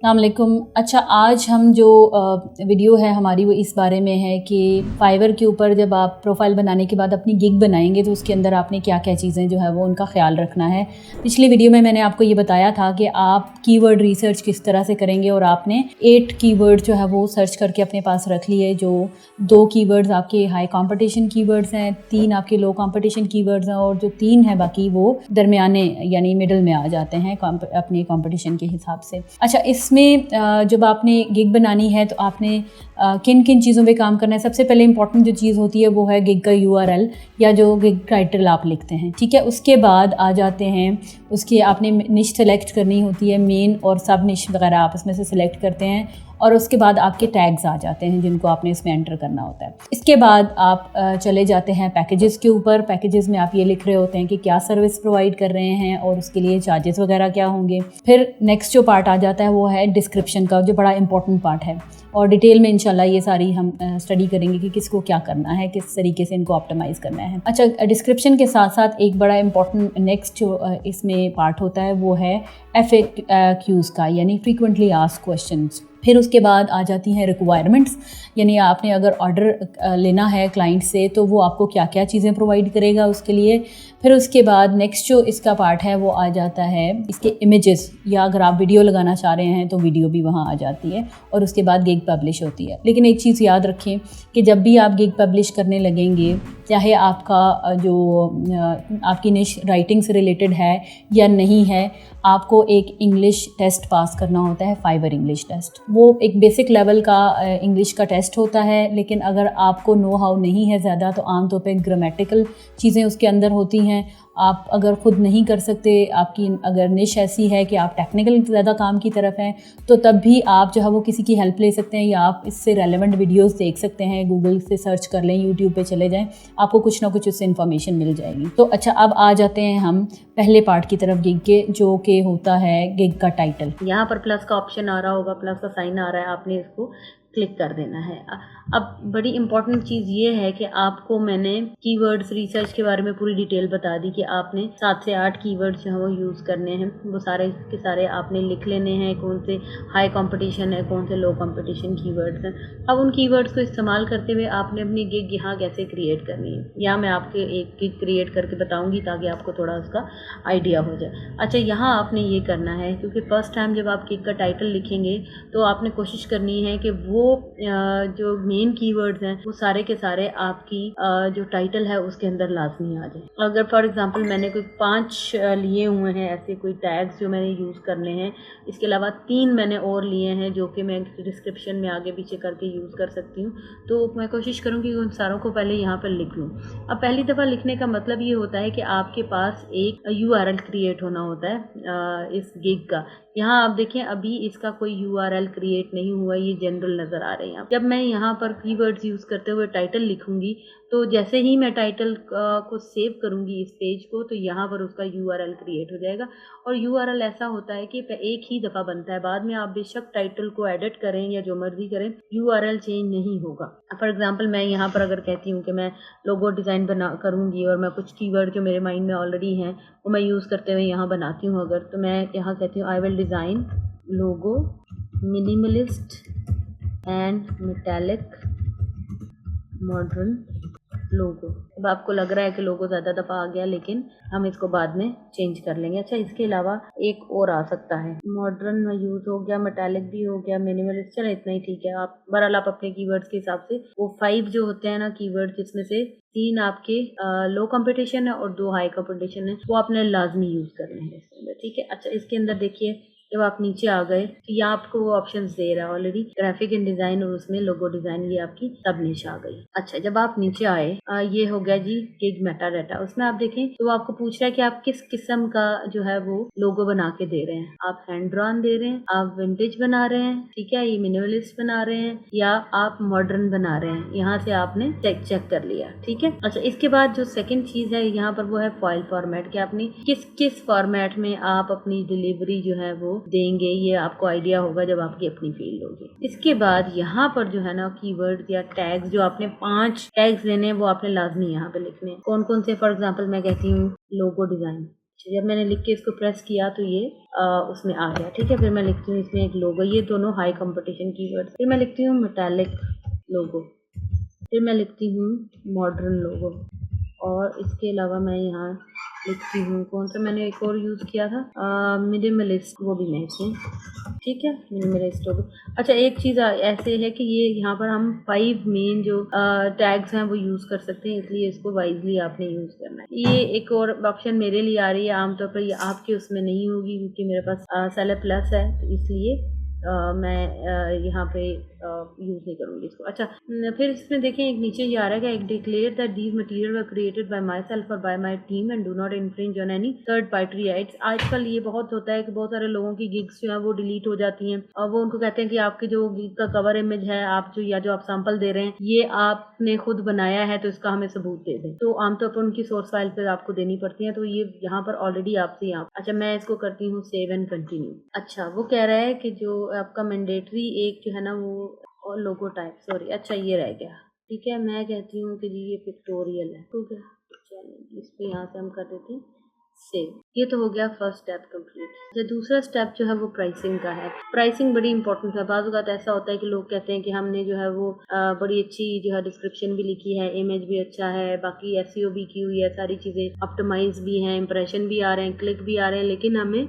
अस्सलामुअलैकुम। अच्छा, आज हम जो वीडियो है हमारी वो इस बारे में है कि फाइवर के ऊपर जब आप प्रोफाइल बनाने के बाद अपनी गिग बनाएंगे तो उसके अंदर आपने क्या क्या चीज़ें जो है वो उनका ख्याल रखना है। पिछली वीडियो में मैंने आपको ये बताया था कि आप कीवर्ड रिसर्च किस तरह से करेंगे और आपने 8 कीवर्ड जो है वो सर्च करके अपने पास रख लिए। जो 2 कीवर्ड्स आपके हाई कंपटीशन कीवर्ड्स हैं, 3 आपके लो कंपटीशन कीवर्ड्स हैं और जो 3 हैं बाकी वो दरमियाने यानी मिडल में आ जाते हैं अपने कंपटीशन के हिसाब से। अच्छा, इसमें जब आपने गिग बनानी है तो आपने किन किन चीज़ों पे काम करना है। सबसे पहले इंपॉर्टेंट जो चीज़ होती है वो है गिग का URL या जो गिग टाइटल आप लिखते हैं, ठीक है। उसके बाद आ जाते हैं उसकी आपने निश सेलेक्ट करनी होती है, मेन और सब निश वगैरह आप इसमें से सिलेक्ट करते हैं और उसके बाद आपके टैग्स आ जाते हैं जिनको आपने इसमें एंटर करना होता है। इसके बाद आप चले जाते हैं पैकेजेस के ऊपर। पैकेजेस में आप ये लिख रहे होते हैं कि क्या सर्विस प्रोवाइड कर रहे हैं और उसके लिए चार्जेस वगैरह क्या होंगे। फिर नेक्स्ट जो पार्ट आ जाता है वो है डिस्क्रिप्शन का, जो बड़ा इंपॉर्टेंट पार्ट है और डिटेल में इंशाल्लाह ये सारी हम स्टडी करेंगे कि किसको क्या करना है, किस तरीके से इनको ऑप्टिमाइज़ करना है। अच्छा, डिस्क्रिप्शन के साथ साथ एक बड़ा इंपॉर्टेंट नेक्स्ट जो इसमें पार्ट होता है वो है FAQs का, यानी फ्रीक्वेंटली आस्क्ड क्वेश्चंस। फिर उसके बाद आ जाती हैं रिक्वायरमेंट्स, यानी आपने अगर ऑर्डर लेना है क्लाइंट से तो वो आपको क्या क्या चीज़ें प्रोवाइड करेगा उसके लिए। फिर उसके बाद नेक्स्ट जो इसका पार्ट है वो आ जाता है इसके इमेजेस, या अगर आप वीडियो लगाना चाह रहे हैं तो वीडियो भी वहाँ आ जाती है और उसके बाद गिग पब्लिश होती है। लेकिन एक चीज़ याद रखें कि जब भी आप गिग पब्लिश करने लगेंगे, चाहे आपका जो आपकी निश राइटिंग से रिलेटेड है या नहीं है, आपको एक इंग्लिश टेस्ट पास करना होता है, फाइवर इंग्लिश टेस्ट। वो एक बेसिक लेवल का इंग्लिश का टेस्ट होता है, लेकिन अगर आपको नो हाउ नहीं है ज़्यादा तो आम तौर पे ग्रामेटिकल चीज़ें उसके अंदर होती हैं। आप अगर ख़ुद नहीं कर सकते, आपकी अगर निश ऐसी है कि आप टेक्निकल ज़्यादा काम की तरफ हैं, तो तब भी आप जो है वो किसी की हेल्प ले सकते हैं या आप इससे रेलेवेंट वीडियोस देख सकते हैं। गूगल से सर्च कर लें, यूट्यूब पे चले जाएं, आपको कुछ ना कुछ उससे इन्फॉर्मेशन मिल जाएगी। तो अच्छा, अब आ जाते हैं हम पहले पार्ट की तरफ गिग के, जो कि होता है गिग का टाइटल। यहाँ पर प्लस का ऑप्शन आ रहा होगा, प्लस का साइन आ रहा है, आपने इसको क्लिक कर देना है। अब बड़ी इंपॉर्टेंट चीज़ ये है कि आपको मैंने कीवर्ड्स रिसर्च के बारे में पूरी डिटेल बता दी कि आपने 7 से 8 कीवर्ड्स जो हैं वो यूज़ करने हैं। वो सारे के सारे आपने लिख लेने हैं, कौन से हाई कंपटीशन है, कौन से लो कंपटीशन कीवर्ड्स हैं। अब उन कीवर्ड्स को इस्तेमाल करते हुए आपने अपनी गिग यहाँ कैसे क्रिएट करनी है, यहाँ मैं आपके एक गिग क्रिएट करके बताऊँगी ताकि आपको थोड़ा उसका आइडिया हो जाए। अच्छा, यहाँ आपने ये करना है क्योंकि फर्स्ट टाइम जब आप गिग का टाइटल लिखेंगे तो आपने कोशिश करनी है कि वो जो मेन कीवर्ड्स हैं वो सारे के सारे आपकी जो टाइटल है उसके अंदर लाजमी आ जाए। अगर फॉर एग्जांपल मैंने कोई 5 लिए हुए हैं ऐसे कोई टैग्स जो मैंने यूज़ करने हैं, इसके अलावा 3 मैंने और लिए हैं जो कि मैं डिस्क्रिप्शन में आगे पीछे करके यूज़ कर सकती हूँ, तो मैं कोशिश करूँगी उन सारों को पहले यहाँ पर लिख लूँ। अब पहली दफ़ा लिखने का मतलब ये होता है कि आपके पास एक URL क्रिएट होना होता है इस गिग का। यहाँ आप देखें अभी इसका कोई URL क्रिएट नहीं हुआ, ये जनरल नज़र आ रहे हैं। जब मैं यहाँ पर कीवर्ड्स यूज़ करते हुए टाइटल लिखूँगी तो जैसे ही मैं टाइटल को सेव करूँगी इस पेज को, तो यहाँ पर उसका URL क्रिएट हो जाएगा। और URL ऐसा होता है कि एक ही दफ़ा बनता है, बाद में आप बेशक टाइटल को एडिट करें या जो मर्ज़ी करें, URL चेंज नहीं होगा। फॉर एग्ज़ाम्पल मैं यहाँ पर अगर कहती हूँ कि मैं लोगो डिज़ाइन बना करूँगी और मैं कुछ कीवर्ड जो मेरे माइंड में ऑलरेडी हैं वो मैं यूज़ करते हुए यहाँ बनाती हूँ, अगर तो मैं यहाँ कहती हूँ I will design logo minimalist and metallic modern logo. अब आपको लग रहा है कि लोगो ज़्यादा दफ़ा आ गया, लेकिन हम इसको बाद में चेंज कर लेंगे। अच्छा, इसके अलावा एक और आ सकता है, मॉडर्न में यूज़ हो गया, मेटालिक भी हो गया, मिनिमलिस्ट, चलो इतना ही ठीक है। आप बहरहाल आप अपने कीवर्ड्स के हिसाब से वो 5 जो होते हैं ना कीवर्ड, जिसमें से 3 आपके लो कंपटीशन है और 2 हाई कंपटीशन है, वो आपने लाजमी यूज़ करने हैं इसके अंदर, ठीक है। अच्छा, इसके अंदर देखिए जब आप नीचे आ गए तो यहाँ आपको वो ऑप्शंस दे रहा है ऑलरेडी, ग्राफिक एंड डिज़ाइन और उसमें लोगो डिज़ाइन, ये आपकी सब निश आ गई। अच्छा, जब आप नीचे आए ये हो गया जी गिग मेटा डाटा। उसमें आप देखें तो वो आपको पूछ रहा है कि आप किस किस्म का जो है वो लोगो बना के दे रहे हैं। आप हैंड ड्रॉन दे रहे हैं, आप विंटेज बना रहे हैं, ठीक है, ये मिनिमलिस्ट बना रहे हैं, या आप मॉडर्न बना रहे हैं। यहाँ से आपने चेक कर लिया, ठीक है। अच्छा, इसके बाद जो सेकंड चीज़ है यहाँ पर वो है फाइल फॉर्मेट, कि आपने किस फॉर्मेट में आप अपनी डिलीवरी जो है वो देंगे, ये आपको आइडिया होगा जब आपकी अपनी फील्ड होगी। इसके बाद यहाँ पर जो है ना कीवर्ड्स या टैग्स, जो आपने 5 टैग्स लेने हैं वो आपने लाजमी यहाँ पे लिखने हैं। कौन कौन से, फॉर एग्जांपल मैं कहती हूँ लोगो डिज़ाइन, जब मैंने लिख के इसको प्रेस किया तो ये उसमें आ गया। ठीक है, फिर मैं लिखती हूँ इसमें एक लोगो, ये दोनों हाई कंपटीशन कीवर्ड्स। फिर मैं लिखती हूँ मेटालिक लोगो, फिर मैं लिखती हूँ मॉडर्न लोगो, और इसके अलावा मैं यहाँ लिखती हूँ, कौन सा मैंने एक और यूज़ किया था, मिनिमलिस्ट, वो भी मैं इसमें, ठीक है, मिनिमलिस्ट लोगो। अच्छा, एक चीज़ ऐसे है कि ये यहाँ पर हम 5 मेन जो टैग्स हैं वो यूज़ कर सकते हैं, इसलिए इसको वाइजली आपने यूज़ करना है। ये एक और ऑप्शन मेरे लिए आ रही है, आमतौर पर ये आपके उसमें नहीं होगी क्योंकि मेरे पास सेलर प्लस है, तो इसलिए मैं यहाँ पे यूज़ नहीं करूँगी इसको। अच्छा, फिर इसमें देखें एक नीचे ये आ रहा है कि एक declare that these material were created by my self और by my team and do not infringe on any third party rights. आजकल ये बहुत होता है कि बहुत सारे लोगों की गिग्स जो है वो डिलीट हो जाती हैं और वो उनको कहते हैं कि आपके जो गिग का कवर इमेज है, आप जो आप सैंपल दे रहे हैं, ये आपने खुद बनाया है, तो इसका हमें सबूत दे दें। तो आमतौर पर उनकी सोर्स फाइल पर आपको देनी पड़ती है, तो ये यहाँ पर ऑलरेडी आपसे यहाँ। अच्छा, मैं इसको करती हूँ सेव एंड कंटिन्यू। अच्छा, वो कह रहा है कि जो आपका मैंडेटरी एक जो है ना वो और लोगो टाइप, सॉरी, अच्छा ये रह गया। ठीक है, मैं कहती हूँ कि जी ये पिक्टोरियल है, ठीक है, चलिए इस पे यहाँ से हम कर देते हैं सेव। ये तो हो गया फर्स्ट स्टेप कंप्लीट। जो दूसरा स्टेप जो है वो प्राइसिंग का है। प्राइसिंग बड़ी इंपॉर्टेंट है। बाज़ वक़्त ऐसा होता है कि लोग कहते हैं कि हमने जो है वो बड़ी अच्छी जो है डिस्क्रिप्शन भी लिखी है, इमेज भी अच्छा है, बाकी एसईओ भी की हुई है, सारी चीज़ें ऑप्टिमाइज भी हैं, इंप्रेशन भी आ रहे हैं, क्लिक भी आ रहे हैं, लेकिन हमें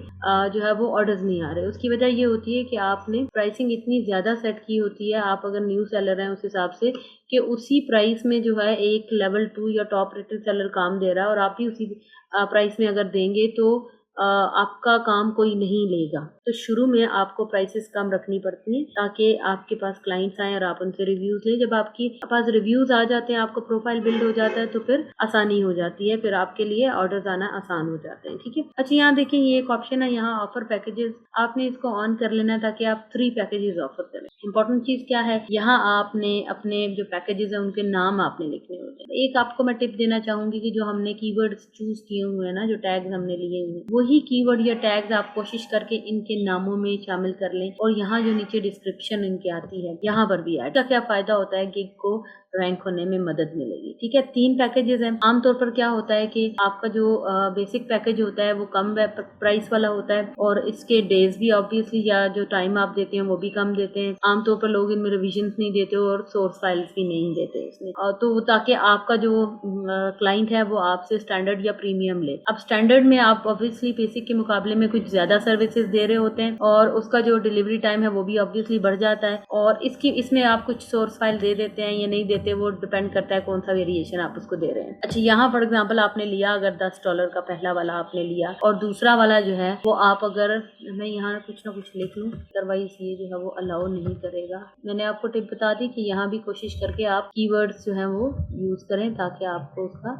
जो है वो ऑर्डर्स नहीं आ रहे। उसकी वजह ये होती है कि आपने प्राइसिंग इतनी ज़्यादा सेट की होती है, आप अगर न्यू सेलर हैं उस हिसाब से कि उसी प्राइस में जो है एक लेवल 2 या टॉप रेटेड सेलर काम दे रहा है और आप भी उसी प्राइस में अगर देंगे तो आपका काम कोई नहीं लेगा। तो शुरू में आपको प्राइसेस कम रखनी पड़ती हैं ताकि आपके पास क्लाइंट्स आएँ और आप उनसे रिव्यूज़ लें। जब आपके पास रिव्यूज़ आ जाते हैं, आपको प्रोफाइल बिल्ड हो जाता है, तो फिर आसानी हो जाती है, फिर आपके लिए ऑर्डर्स आना आसान हो जाते हैं। ठीक है। अच्छा, यहाँ देखिए ये एक ऑप्शन है, यहाँ ऑफर पैकेजेस, आपने इसको ऑन कर लेना है ताकि आप 3 पैकेजेस ऑफर करें। इंपॉर्टेंट चीज़ क्या है, यहाँ आपने अपने जो पैकेजेस हैं उनके नाम आपने लिखने होते हैं। एक आपको मैं टिप देना चाहूँगी कि जो हमने कीवर्ड्स चूज़ किए हुए हैं ना, जो टैग्स हमने लिए हुए हैं, वही कीवर्ड या टैग्स आप कोशिश करके इनके नामों में शामिल कर लें और यहाँ जो नीचे डिस्क्रिप्शन इनकी आती है यहाँ पर भी ऐड। इसका क्या फायदा होता है, गिग को रैंक होने में मदद मिलेगी। ठीक है, 3 पैकेजेस हैं। आमतौर पर क्या होता है कि आपका जो बेसिक पैकेज होता है वो कम प्राइस वाला होता है और इसके डेज भी ऑब्वियसली या जो टाइम आप देते हैं वो भी कम देते हैं। आमतौर पर लोग इनमें रिविजन्स नहीं देते और सोर्स फाइल्स भी नहीं देते इसमें, तो ताकि आपका जो क्लाइंट है वो आपसे स्टैंडर्ड या प्रीमियम ले। अब स्टैंडर्ड में आप ऑब्वियसली बेसिक के मुकाबले में कुछ ज्यादा सर्विसेज दे रहे होते हैं और उसका जो डिलीवरी टाइम है वो भी ऑब्वियसली बढ़ जाता है और इसमें आप कुछ सोर्स फाइल दे देते हैं या नहीं देते, वो डिपेंड करता है कौन सा वेरिएशन आप उसको दे रहे हैं। अच्छा, यहाँ फॉर एग्जांपल आपने लिया अगर $10 का पहला वाला आपने लिया और दूसरा वाला जो है वो आप अगर, मैं यहाँ कुछ ना कुछ लिख लूँ, अदरवाइज ये जो है वो अलाउ नहीं करेगा। मैंने आपको टिप बता दी कि यहाँ भी कोशिश करके आप कीवर्ड्स जो है वो यूज करें ताकि आपको उसका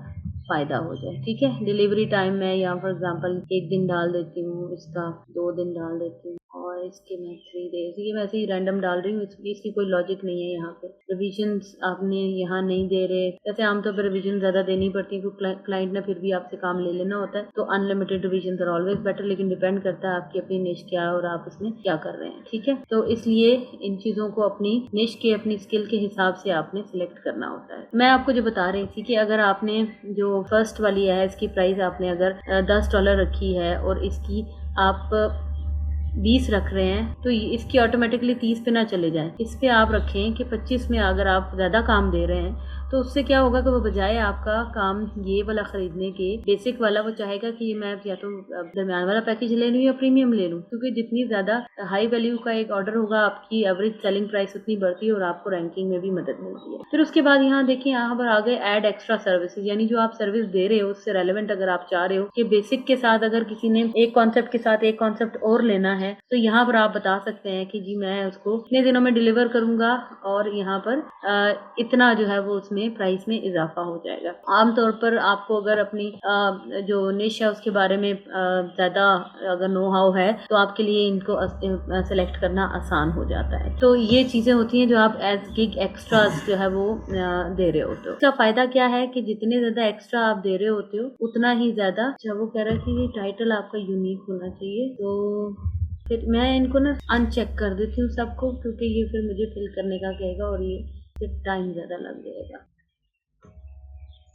फायदा हो जाए। ठीक है, डिलीवरी टाइम में यहाँ फॉर एग्जांपल 1 दिन डाल देती हूँ, इसका 2 दिन डाल देती हूँ और इसके मैं 3 डेज, ये वैसे ही रैंडम डाल रही हूँ, इसकी कोई लॉजिक नहीं है। यहाँ पे रिविजन्स आपने यहाँ नहीं दे रहे, जैसे आमतौर पर रिविजन ज़्यादा देनी पड़ती है क्योंकि क्लाइंट ने फिर भी आपसे काम ले लेना होता है, तो unlimited revision are always better, लेकिन डिपेंड करता है आपकी अपनी निश क्या है और आप उसमें क्या कर रहे हैं। ठीक है, तो इसलिए इन चीज़ों को अपनी निश के, अपनी स्किल के हिसाब से आपने सिलेक्ट करना होता है। मैं आपको जो बता रही थी कि अगर आपने जो फर्स्ट वाली है इसकी प्राइस आपने अगर $10 रखी है और इसकी आप 20 रख रहे हैं तो इसकी ऑटोमेटिकली 30 पे ना चले जाएं, इस पे आप रखें कि 25 में अगर आप ज़्यादा काम दे रहे हैं तो उससे क्या होगा कि वो बजाय आपका काम ये वाला ख़रीदने के, बेसिक वाला, वो चाहेगा कि मैं या तो दरमियान वाला पैकेज ले लूँ या प्रीमियम ले लूँ, क्योंकि जितनी ज़्यादा हाई वैल्यू का एक ऑर्डर होगा आपकी एवरेज सेलिंग प्राइस उतनी बढ़ती है और आपको रैंकिंग में भी मदद मिलती है। फिर उसके बाद यहाँ देखिए, यहाँ पर आगे ऐड एक्स्ट्रा सर्विसेज, यानी जो आप सर्विस दे रहे हो उससे रेलेवेंट अगर आप चाह रहे हो कि बेसिक के साथ अगर किसी ने एक कॉन्सेप्ट के साथ एक कॉन्सेप्ट और लेना है तो यहाँ पर आप बता सकते हैं कि जी मैं उसको इतने दिनों में डिलीवर करूंगा और यहाँ पर इतना जो है वो उसमें प्राइस में इजाफा हो जाएगा। आमतौर पर आपको अगर अपनी जो निश है उसके बारे में ज़्यादा अगर नो हाउ है तो आपके लिए इनको सेलेक्ट करना आसान हो जाता है। तो ये चीज़ें होती हैं जो आप एज गिग एक्स्ट्रास जो है वो दे रहे होते हो। इसका फ़ायदा क्या है कि जितने ज़्यादा एक्स्ट्रा आप दे रहे होते हो उतना ही ज़्यादा, जब वो कह रहा है कि ये टाइटल आपका यूनिक होना चाहिए, तो फिर मैं इनको ना अनचेक कर देती हूँ सबको, क्योंकि ये फिर मुझे फिल करने का कहेगा और ये फिर टाइम ज़्यादा लग जाएगा।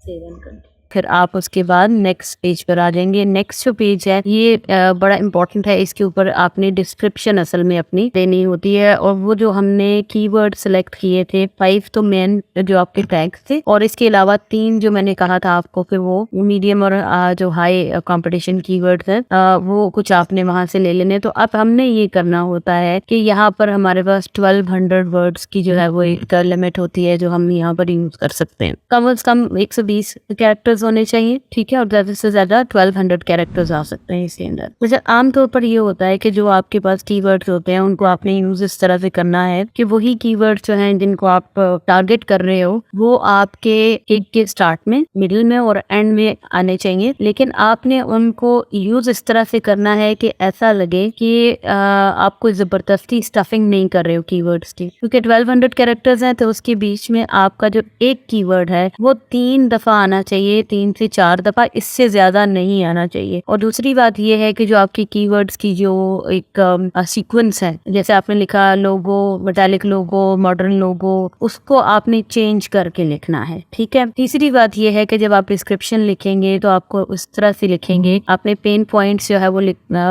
Save and continue. फिर आप उसके बाद नेक्स्ट पेज पर आ जाएंगे। नेक्स्ट जो पेज है ये बड़ा इंपॉर्टेंट है, इसके ऊपर आपने डिस्क्रिप्शन असल में अपनी देनी होती है। और वो जो हमने कीवर्ड सिलेक्ट किए थे 5 तो मेन जो आपके टैग्स थे, और इसके अलावा 3 जो मैंने कहा था आपको कि वो मीडियम और जो हाई कंपटीशन कीवर्ड्स है वो कुछ आपने वहां से ले लेने। तो अब हमने ये करना होता है कि यहाँ पर हमारे पास 1200 वर्ड्स की जो है वो एक लिमिट होती है जो हम यहाँ पर यूज कर सकते हैं। कम से कम 120 कैरेक्टर्स होने चाहिए, ठीक है, और ज्यादा से ज्यादा 1200 कैरेक्टर्स आ सकते हैं इसके अंदर। वैसे आमतौर पर ये होता है कि जो आपके पास कीवर्ड्स होते हैं उनको आपने यूज इस तरह से करना है कि वही कीवर्ड्स जो हैं जिनको आप टारगेट कर रहे हो वो आपके एक के स्टार्ट में, मिडिल में और एंड में आने चाहिए, लेकिन आपने उनको यूज इस तरह से करना है कि ऐसा लगे कि आप कोई जबरदस्ती स्टफिंग नहीं कर रहे हो कीवर्ड्स की, क्योंकि 1200 कैरेक्टर्स हैं तो उसके बीच में आपका जो एक कीवर्ड है वो 3 दफा आना चाहिए, 3 से 4 दफा, इससे ज्यादा नहीं आना चाहिए। और दूसरी बात ये है कि जो आपकी कीवर्ड्स की जो एक सीक्वेंस है, जैसे आपने लिखा लोगो, मेटालिक लोगो, मॉडर्न लोगो, उसको आपने चेंज करके लिखना है, ठीक है। तीसरी बात ये है कि जब आप डिस्क्रिप्शन लिखेंगे तो आपको उस तरह से लिखेंगे, आपने पेन पॉइंट्स जो है वो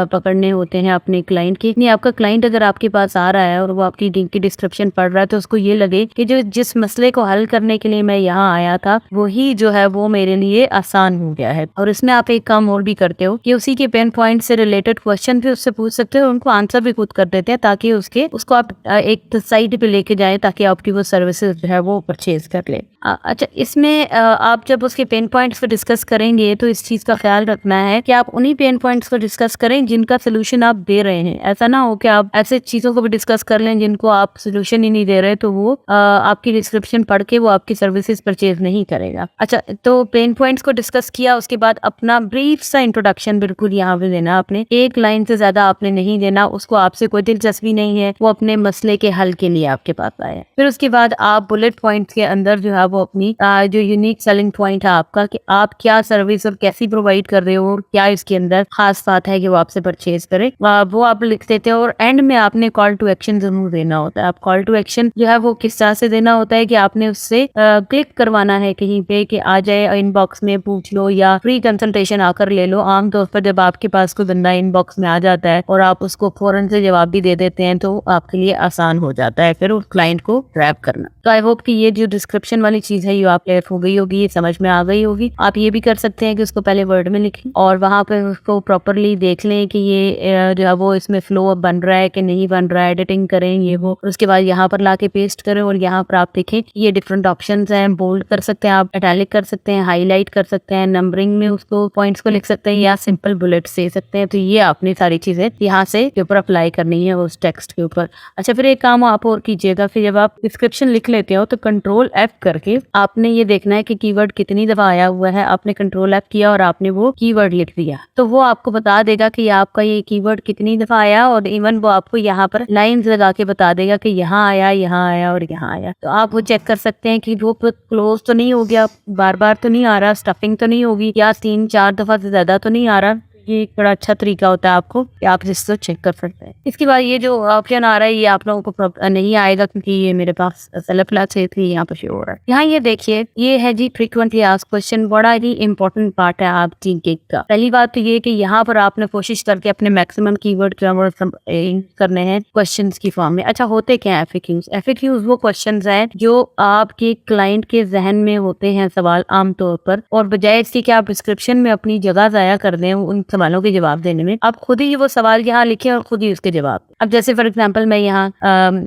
पकड़ने होते हैं अपने क्लाइंट के। नहीं, आपका क्लाइंट अगर आपके पास आ रहा है और वो आपकी डिस्क्रिप्शन पढ़ रहा है तो उसको ये लगे कि जो जिस मसले को हल करने के लिए मैं यहाँ आया था वही जो है वो मेरे लिए आसान हो गया है। और इसमें आप एक काम और भी करते हो कि उसी के पेन पॉइंट से रिलेटेड क्वेश्चन भी उससे पूछ सकते हो, उनको आंसर भी खुद कर देते हैं ताकि उसको आप एक साइड पे लेके जाएं ताकि आपकी वो सर्विसेज जो है वो परचेज कर ले। अच्छा, इसमें आप जब उसके पेन पॉइंट्स को डिस्कस करेंगे तो इस चीज का ख्याल रखना है कि आप उन्हीं पेन पॉइंट्स को डिस्कस करें जिनका सोल्यूशन आप दे रहे हैं। ऐसा ना हो कि आप ऐसे चीजों को भी डिस्कस कर लें जिनको आप सोल्यूशन ही नहीं दे रहे, तो वो आपकी डिस्क्रिप्शन पढ़ के वो आपकी सर्विसेज परचेज नहीं करेगा। अच्छा, तो पेन पॉइंट्स को डिस्कस किया, उसके बाद अपना ब्रीफ सा इंट्रोडक्शन बिल्कुल यहाँ पे देना। आपने एक लाइन से ज्यादा आपने नहीं देना, उसको आपसे कोई दिलचस्पी नहीं है, वो अपने मसले के हल के लिए आपके पास आया। फिर उसके बाद आप बुलेट पॉइंट्स के अंदर जो है वो अपनी जो यूनिक सेलिंग पॉइंट है आपका कि आप क्या सर्विस और कैसी प्रोवाइड कर रहे हो, क्या इसके अंदर खास बात है कि वो आपसे परचेज करे, वो आप लिख देते हो। और एंड में आपने कॉल टू एक्शन जरूर देना होता है। आप कॉल टू एक्शन जो है वो किस तरह से देना होता है कि आपने उससे क्लिक करवाना है कहीं पे कि आ जाए इनबॉक्स में पूछ लो या फ्री कंसल्टेशन आकर ले लो। आमतौर पर जब आपके पास कोई बंदा इनबॉक्स में आ जाता है और आप उसको फौरन से जवाब भी दे देते हैं तो आपके लिए आसान हो जाता है फिर उस क्लाइंट को रैप करना। तो आई होप कि ये जो डिस्क्रिप्शन वाली चीज है ये आप क्लियर हो गई होगी, ये समझ में आ गई होगी। आप ये भी कर सकते हैं कि उसको पहले वर्ड में लिखें और वहां पर उसको प्रॉपरली देख लें कि ये जो है वो इसमें फ्लो बन रहा है कि नहीं बन रहा है, एडिटिंग करें ये वो। उसके बाद यहाँ पर लाके पेस्ट करें और यहाँ पर आप देखें ये डिफरेंट ऑप्शंस हैं। बोल्ड कर सकते हैं आप, इटैलिक कर सकते हैं, हाईलाइट कर सकते हैं, नंबरिंग में उसको पॉइंट्स को लिख सकते हैं या सिंपल बुलेट्स दे सकते हैं। तो ये आपने सारी चीजें यहाँ से के ऊपर अप्लाई करनी है उस टेक्स्ट के ऊपर। अच्छा, फिर एक काम आप और कीजिएगा, फिर जब आप डिस्क्रिप्शन लिख लेते हो तो कंट्रोल F करके आपने ये देखना है कि कीवर्ड कितनी दफा आया हुआ है। आपने कंट्रोल F किया और आपने वो कीवर्ड लिख दिया तो वो आपको बता देगा कि आपका ये कीवर्ड कितनी दफा आया, और इवन वो आपको यहाँ पर लाइंस लगा के बता देगा कि यहाँ आया, यहाँ आया और यहाँ आया। तो आप वो चेक कर सकते हैं कि वो क्लोज तो नहीं हो गया, बार बार तो नहीं आ रहा, स्टफिंग तो नहीं होगी, या 3-4 दफा से ज्यादा तो नहीं आ रहा। ये एक बड़ा अच्छा तरीका होता है आपको कि आप इसको चेक कर सकते हैं। इसके बाद ये जो ऑप्शन आ रहा है ये आप लोगों को नहीं आएगा क्योंकि ये मेरे पास सेल्फ क्लास है इसलिए यहाँ पर शो हो रहा है। यहाँ ये देखिए, ये है जी फ्रीक्वेंटली आस्क्ड क्वेश्चन, बड़ा ही इंपॉर्टेंट पार्ट है आपकी गिग का। पहली बात तो ये कि यहाँ पर आपने कोशिश करके अपने मैक्सिमम कीवर्ड करने हैं क्वेश्चन की फॉर्म में। अच्छा, होते क्या है FAQs? FAQs वो क्वेश्चन है जो आपके क्लाइंट के जहन में होते हैं सवाल आमतौर पर, और बजाय इसके कि आप डिस्क्रिप्शन में अपनी जगह जाया कर दें उन सवालों के जवाब देने में, आप खुद ही वो सवाल यहाँ लिखें और खुद ही उसके जवाब। अब जैसे फॉर एग्जांपल मैं यहाँ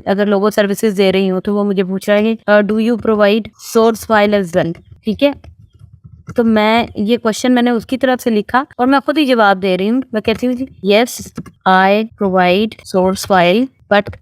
अगर लोगो सर्विसेज दे रही हूँ तो वो मुझे पूछ रहा है do you provide source file as well, ठीक है। तो मैं ये क्वेश्चन मैंने उसकी तरफ से लिखा और मैं खुद ही जवाब दे रही हूँ। मैं कहती हूँ yes I provide source file but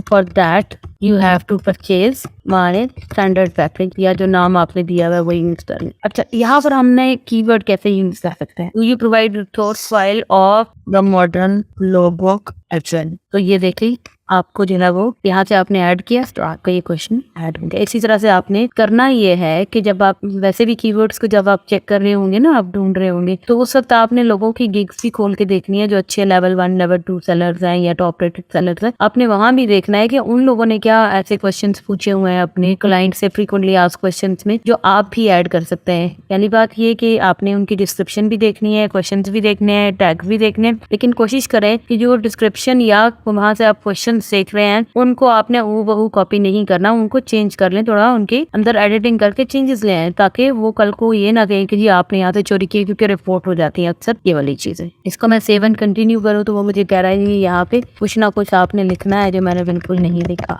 for that you have to purchase my standard package, या जो नाम आपने दिया हुआ है वही यूज करना। अच्छा, यहाँ पर हमने कीवर्ड कैसे यूज कर सकते हैं? Do you provide source file of the modern logo action. तो ये देखिए आपको जो है वो यहाँ से आपने ऐड किया तो आपका ये क्वेश्चन ऐड हो गया। इसी तरह से आपने करना ये है कि जब आप वैसे भी कीवर्ड्स को जब आप चेक कर रहे होंगे ना, आप ढूंढ रहे होंगे, तो उस वक्त आपने लोगों की गिग्स भी खोल के देखनी है जो अच्छे लेवल 1 लेवल 2 सेलर्स हैं या टॉप रेटेड सेलर्स हैं। आपने वहां भी देखना है कि उन लोगों ने क्या क्या ऐसे क्वेश्चंस पूछे हुए हैं अपने क्लाइंट से फ्रीक्वेंटली आस्क्ड क्वेश्चंस में, जो आप भी ऐड कर सकते हैं। पहली बात ये कि आपने उनकी डिस्क्रिप्शन भी देखनी है, क्वेश्चंस भी देखने हैं, टैग भी देखने हैं, लेकिन कोशिश करें कि जो डिस्क्रिप्शन या वहाँ से आप क्वेश्चन देख रहे हैं उनको आपने हूबहू कॉपी नहीं करना, उनको चेंज कर लें, थोड़ा उनके अंदर एडिटिंग करके चेंजेस ले आए, ताकि वो कल को ये ना कहें कि जी आपने यहाँ से चोरी की, क्योंकि रिपोर्ट हो जाती है अक्सर ये वाली चीजें। इसको मैं सेव एंड कंटिन्यू करूँ तो वो मुझे कह रहा है कि यहाँ पे कुछ ना कुछ आपने लिखना है जो मैंने बिल्कुल नहीं लिखा।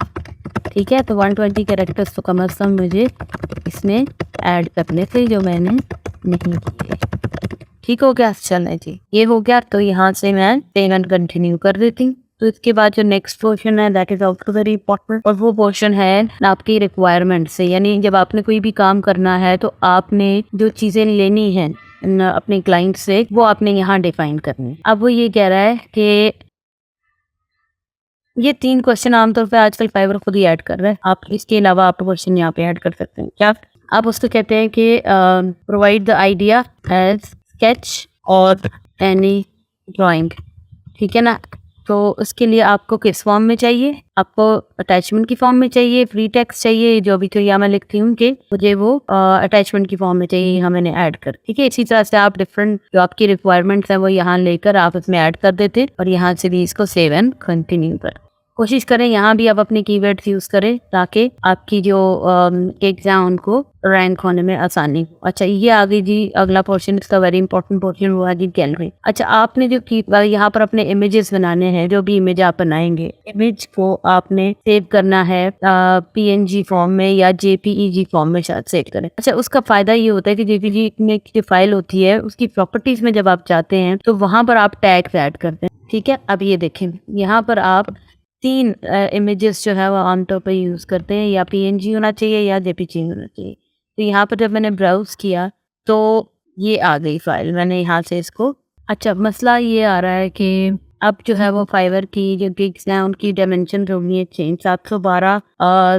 ठीक है, तो 120 कैरेक्टर्स तो कम अज कम मुझे इसमें ऐड करने थे जो मैंने नहीं किए। ठीक हो गया, चलना जी, ये हो गया। तो यहाँ से मैं सेव एंड कंटिन्यू कर देती हूँ। तो इसके बाद जो नेक्स्ट पोर्शन है that is also very important, और वो पोर्शन है आपकी रिक्वायरमेंट से, यानी जब आपने कोई भी काम करना है तो आपने जो चीजें लेनी है अपने क्लाइंट से वो आपने यहाँ डिफाइन करनी है। अब वो ये कह रहा है कि ये 3 क्वेश्चन आमतौर पे आजकल फाइवर खुद ही ऐड कर रहा है, आप इसके अलावा आप क्वेश्चन यहाँ पे ऐड कर सकते हैं। क्या आप उसको कहते हैं कि provide the idea as sketch और एनी ड्राइंग, ठीक है ना। तो उसके लिए आपको किस फॉर्म में चाहिए, आपको अटैचमेंट की फॉर्म में चाहिए, फ्री टेक्स्ट चाहिए, जो भी तो यहाँ मैं लिखती हूँ कि मुझे वो अटैचमेंट की फॉर्म में चाहिए, यहाँ मैंने ऐड कर, ठीक है। इसी तरह से आप डिफरेंट जो आपकी रिक्वायरमेंट्स है वो यहाँ लेकर आप इसमें ऐड कर देते और यहाँ से भी इसको सेव एंड कंटिन्यू कर। कोशिश करें यहाँ भी आप अपने कीवर्ड्स यूज करें ताकि आपकी जो एग्जाम उनको रैंक होने में आसानी हो। अच्छा, ये आ गई जी अगला पोर्शन, इसका वेरी इंपॉर्टेंट पोर्शन हुआ जी गैलरी। अच्छा, आपने जो यहाँ पर अपने इमेजेस बनाने हैं, जो भी इमेज आप बनाएंगे, इमेज को आपने सेव करना है PNG फॉर्म में या JPEG फॉर्म में शायद सेव करें। अच्छा, उसका फायदा ये होता है कि JPG में जो फाइल होती है उसकी प्रॉपर्टीज में जब आप जाते हैं तो वहां पर आप टैग्स ऐड करते हैं, ठीक है। अब ये देखें, यहाँ पर आप 3 इमेजेस जो है वो आमतौर पर यूज़ करते हैं, या PNG होना चाहिए या JPG होना चाहिए। तो यहाँ पर जब मैंने ब्राउज किया तो ये आ गई फाइल, मैंने यहाँ से इसको। अच्छा, मसला ये आ रहा है कि अब जो है वो फाइवर की जो गिग्स हैं उनकी डायमेंशन होगी है चेंज, 712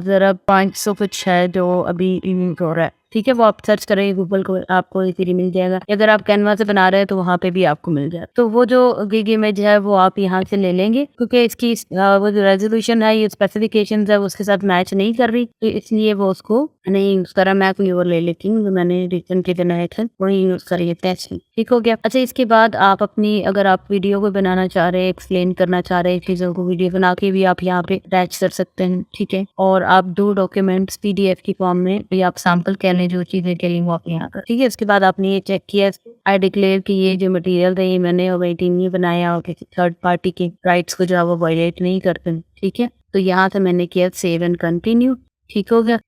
ज़रा 500 कुछ है जो अभी यूज हो रहा है, ठीक है। वो आप सर्च करेंगे गूगल को, आपको इजीली मिल जाएगा। अगर आप कैनवा से बना रहे हैं तो वहाँ पे भी आपको मिल जाए। तो वो जो गिग इमेज है वो आप यहाँ से ले लेंगे, क्योंकि इसकी वो जो रेजोल्यूशन है, ये स्पेसिफिकेशंस है, उसके साथ मैच नहीं कर रही, तो इसलिए वो उसको नहीं यूज करा। मैं कोई और ले लेती हूँ, मैंने रिसेंटली बनाए थे वही यूज करिए, ठीक हो गया। अच्छा, इसके बाद आप अपनी, अगर आप वीडियो को बनाना चाह रहे हैं, एक्सप्लेन करना चाह रहे हैं चीजों को, वीडियो बना के भी आप यहाँ पे अटैच कर सकते हैं, ठीक है। और आप 2 डॉक्यूमेंट्स PDF की फॉर्म में या आप सैंपल कह लें जो चीजें कह वो आप यहाँ पर, ठीक है। उसके बाद आपने ये चेक किया, आई डिक्लेयर कि ये जो मटेरियल था ये मैंने और मेरी टीम ने बनाया और किसी थर्ड पार्टी के राइट्स को जो है वो वायलेट नहीं करते, ठीक है। तो यहाँ से मैंने किया सेव एंड कंटिन्यू, ठीक हो गया।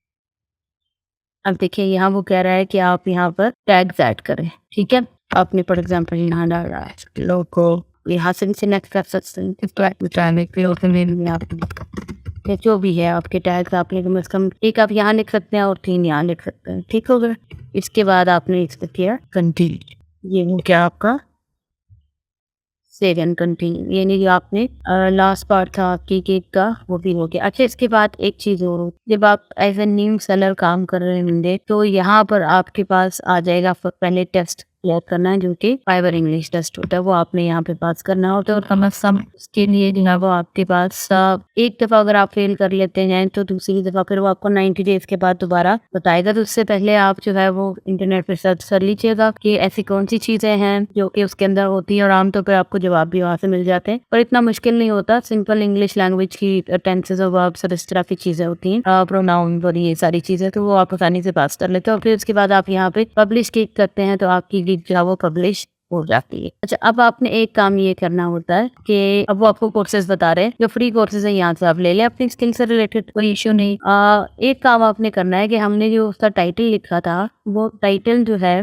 अब देखिए यहाँ वो कह रहा है कि आप यहाँ पर टैग्स ऐड करें, ठीक है। आपने फॉर एग्जाम्पल यहाँ डाल रहा है लोगो, यहाँ से सिलेक्ट कर सकते हैं, जो भी है आपके टैग्स आपने कम से कम एक आप यहाँ लिख सकते हैं और 3 यहाँ लिख सकते हैं, ठीक हो गया। इसके बाद आपने इसको किया कंटिन्यू, ये हो क्या आपका सेव एंड कंटिन्यू, यानी जो आपने लास्ट पार्ट था आपकी केक का वो भी हो गया। अच्छा, इसके बाद एक चीज और, जब आप एज ए न्यू सेलर काम कर रहे होंगे तो यहाँ पर आपके पास आ जाएगा पहले टेस्ट क्लियर करना है, जो कि फाइवर इंग्लिश टेस्ट होता है, वो आपने यहाँ पे पास करना होता है। और कम से कम उसके लिए जो है वो आपके पास एक दफ़ा अगर आप फेल कर लेते हैं तो दूसरी दफ़ा फिर वो आपको 90 डेज के बाद दोबारा बताएगा। तो उससे पहले आप जो है वो इंटरनेट पर सर्च कर लीजिएगा कि ऐसी कौन सी चीज़ें हैं जो कि उसके अंदर होती है, और आमतौर पर आपको जवाब भी वहाँ से मिल जाते हैं। पर इतना मुश्किल नहीं होता, सिंपल इंग्लिश लैंग्वेज की टेंसेस और वर्ब्स और इस तरह की चीज़ें होती हैं, प्रोनाउन और ये सारी चीज़ें, तो वो आप आसानी से पास कर लेते हो। और फिर उसके बाद आप यहाँ पे पब्लिश क्लिक करते हैं तो आपकी गिग जो है वो पब्लिश हो जाती है। अच्छा, अब आपने एक काम ये करना होता है कि अब वो आपको कोर्सेज बता रहे हैं, जो फ्री कोर्सेज है यहाँ से आप ले लें, अपनी स्किल से रिलेटेड, कोई इश्यू नहीं। एक काम आपने करना है कि हमने जो उसका टाइटल लिखा था वो टाइटल जो है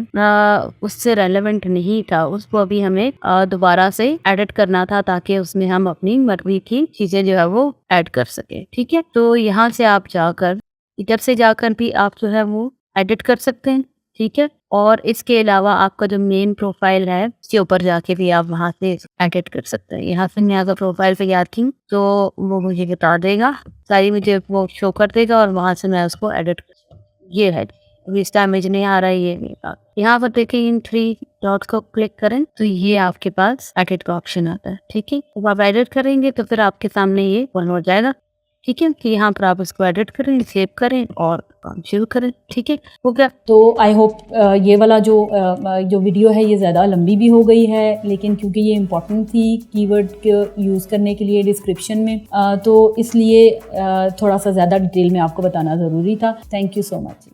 उससे रेलेवेंट नहीं था, उसको अभी हमें दोबारा से एडिट करना था ताकि उसमें हम अपनी मर्जी की चीजें जो है वो ऐड कर सके, ठीक है। तो यहाँ से आप जाकर इधर से जाकर भी आप जो है वो एडिट कर सकते हैं, ठीक है। और इसके अलावा आपका जो मेन प्रोफाइल है उसके ऊपर जाके भी आप वहाँ से एडिट कर सकते हैं। यहाँ से मैं अगर प्रोफाइल पे जाती हूँ तो वो मुझे बता देगा, सारी मुझे वो शो कर देगा और वहाँ से मैं उसको एडिट कर, ये है। अभी इस टाइम मुझे नहीं आ रहा है ये, यहाँ पर देखिए इन 3 डॉट्स को क्लिक करें तो ये आपके पास एडिट का ऑप्शन आता है, ठीक है। जब आप एडिट करेंगे तो फिर आपके सामने ये बन हो जाएगा, ठीक है, कि यहाँ पर आप इसको एडिट करें, सेव करें और काम शुरू करें। ठीक है, हो गया। तो आई होप ये वाला जो वीडियो है ये ज़्यादा लंबी भी हो गई है, लेकिन क्योंकि ये इम्पोर्टेंट थी कीवर्ड के यूज़ करने के लिए डिस्क्रिप्शन में, तो इसलिए थोड़ा सा ज़्यादा डिटेल में आपको बताना ज़रूरी था। Thank you so much.